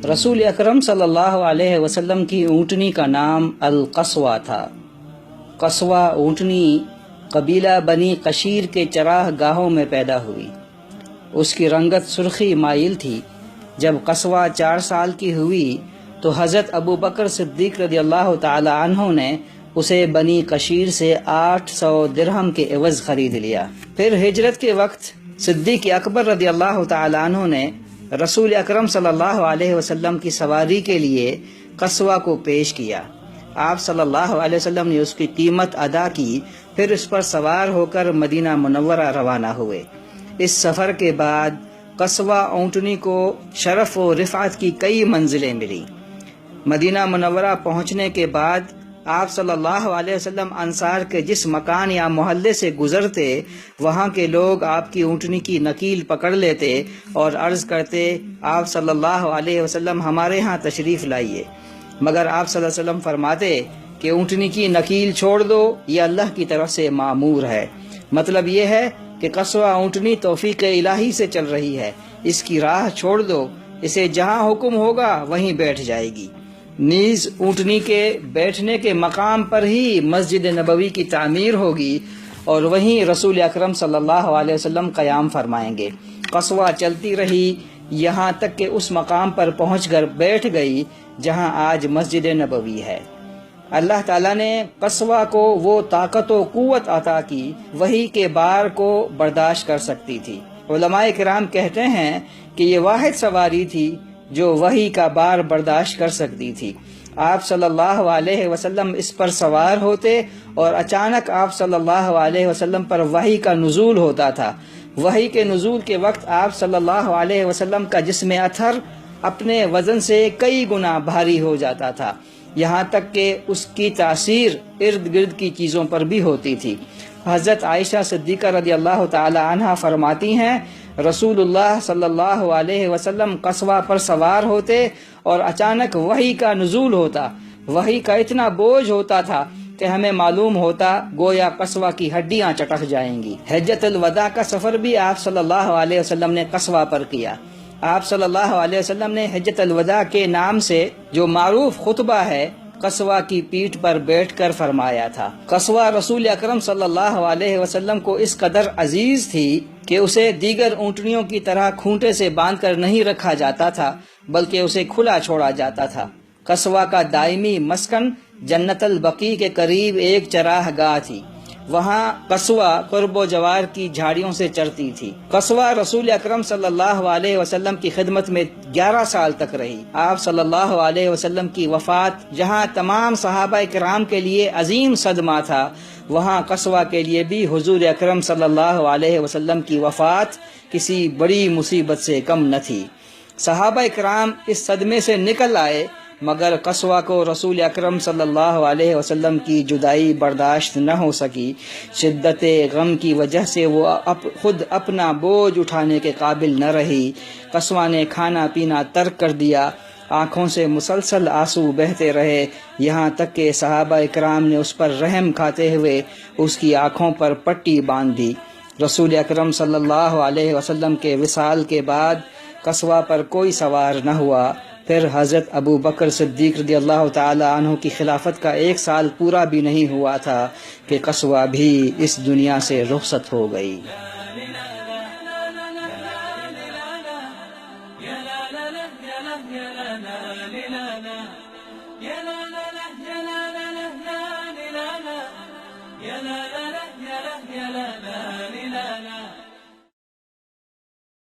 رسول اکرم صلی اللہ علیہ وسلم کی اونٹنی کا نام القصوہ تھا۔ قصوہ اونٹنی قبیلہ بنی قشیر کے چراہ گاہوں میں پیدا ہوئی۔ اس کی رنگت سرخی مائل تھی۔ جب قصوہ 4 سال کی ہوئی تو حضرت ابو بکر صدیق رضی اللہ تعالی عنہ نے اسے بنی قشیر سے 800 درہم کے عوض خرید لیا۔ پھر ہجرت کے وقت صدیق اکبر رضی اللہ تعالی عنہ نے رسول اکرم صلی اللہ علیہ وسلم کی سواری کے لیے قصوہ کو پیش کیا۔ آپ صلی اللہ علیہ وسلم نے اس کی قیمت ادا کی، پھر اس پر سوار ہو کر مدینہ منورہ روانہ ہوئے۔ اس سفر کے بعد قصوہ اونٹنی کو شرف و رفعت کی کئی منزلیں ملی۔ مدینہ منورہ پہنچنے کے بعد آپ صلی اللہ علیہ وسلم انصار کے جس مکان یا محلے سے گزرتے، وہاں کے لوگ آپ کی اونٹنی کی نکیل پکڑ لیتے اور عرض کرتے، آپ صلی اللہ علیہ وسلم ہمارے ہاں تشریف لائیے، مگر آپ صلی اللہ علیہ وسلم فرماتے کہ اونٹنی کی نکیل چھوڑ دو، یہ اللہ کی طرف سے معمور ہے۔ مطلب یہ ہے کہ قصوہ اونٹنی توفیق الہی سے چل رہی ہے، اس کی راہ چھوڑ دو، اسے جہاں حکم ہوگا وہیں بیٹھ جائے گی۔ نیز اونٹنی کے بیٹھنے کے مقام پر ہی مسجد نبوی کی تعمیر ہوگی اور وہیں رسول اکرم صلی اللہ علیہ وسلم قیام فرمائیں گے۔ قصوہ چلتی رہی یہاں تک کہ اس مقام پر پہنچ کر بیٹھ گئی جہاں آج مسجد نبوی ہے۔ اللہ تعالیٰ نے قصوہ کو وہ طاقت و قوت عطا کی وحی کے بار کو برداشت کر سکتی تھی۔ علماء کرام کہتے ہیں کہ یہ واحد سواری تھی جو وحی کا بار برداشت کر سکتی تھی۔ آپ صلی اللہ علیہ وسلم اس پر سوار ہوتے اور اچانک آپ صلی اللہ علیہ وسلم پر وحی کا نزول ہوتا تھا۔ وحی کے نزول کے وقت آپ صلی اللہ علیہ وسلم کا جسم اطہر اپنے وزن سے کئی گنا بھاری ہو جاتا تھا، یہاں تک کہ اس کی تاثیر ارد گرد کی چیزوں پر بھی ہوتی تھی۔ حضرت عائشہ صدیقہ رضی اللہ تعالی عنہا فرماتی ہیں، رسول اللہ صلی اللہ علیہ وسلم قصوہ پر سوار ہوتے اور اچانک وحی کا نزول ہوتا۔ وحی کا اتنا بوجھ ہوتا تھا کہ ہمیں معلوم ہوتا گویا قصوہ کی ہڈیاں چٹک جائیں گی۔ حجۃ الوداع کا سفر بھی آپ صلی اللہ علیہ وسلم نے قصوہ پر کیا۔ آپ صلی اللہ علیہ وسلم نے حجۃ الوداع کے نام سے جو معروف خطبہ ہے قصوہ کی پیٹھ پر بیٹھ کر فرمایا تھا۔ قصوہ رسول اکرم صلی اللہ علیہ وسلم کو اس قدر عزیز تھی کہ اسے دیگر اونٹنیوں کی طرح کھونٹے سے باندھ کر نہیں رکھا جاتا تھا، بلکہ اسے کھلا چھوڑا جاتا تھا۔ قصوہ کا دائمی مسکن جنت البقیع کے قریب ایک چراہ گاہ تھی، وہاں قصوہ قرب و جوار کی جھاڑیوں سے چرتی تھی۔ قصوہ رسول اکرم صلی اللہ علیہ وسلم کی خدمت میں 11 سال تک رہی۔ آپ صلی اللہ علیہ وسلم کی وفات جہاں تمام صحابہ کرام کے لیے عظیم صدمہ تھا، وہاں قصوہ کے لیے بھی حضور اکرم صلی اللہ علیہ وسلم کی وفات کسی بڑی مصیبت سے کم نہ تھی۔ صحابہ کرام اس صدمے سے نکل آئے، مگر قصوہ کو رسول اکرم صلی اللہ علیہ وسلم کی جدائی برداشت نہ ہو سکی۔ شدت غم کی وجہ سے وہ خود اپنا بوجھ اٹھانے کے قابل نہ رہی۔ قصوہ نے کھانا پینا ترک کر دیا، آنکھوں سے مسلسل آنسو بہتے رہے، یہاں تک کہ صحابہ کرام نے اس پر رحم کھاتے ہوئے اس کی آنکھوں پر پٹی باندھ دی۔ رسول اکرم صلی اللہ علیہ وسلم کے وصال کے بعد قصوہ پر کوئی سوار نہ ہوا۔ پھر حضرت ابو بکر صدیق رضی اللہ تعالی عنہ کی خلافت کا 1 سال پورا بھی نہیں ہوا تھا کہ قصوہ بھی اس دنیا سے رخصت ہو گئی۔ لا لا لا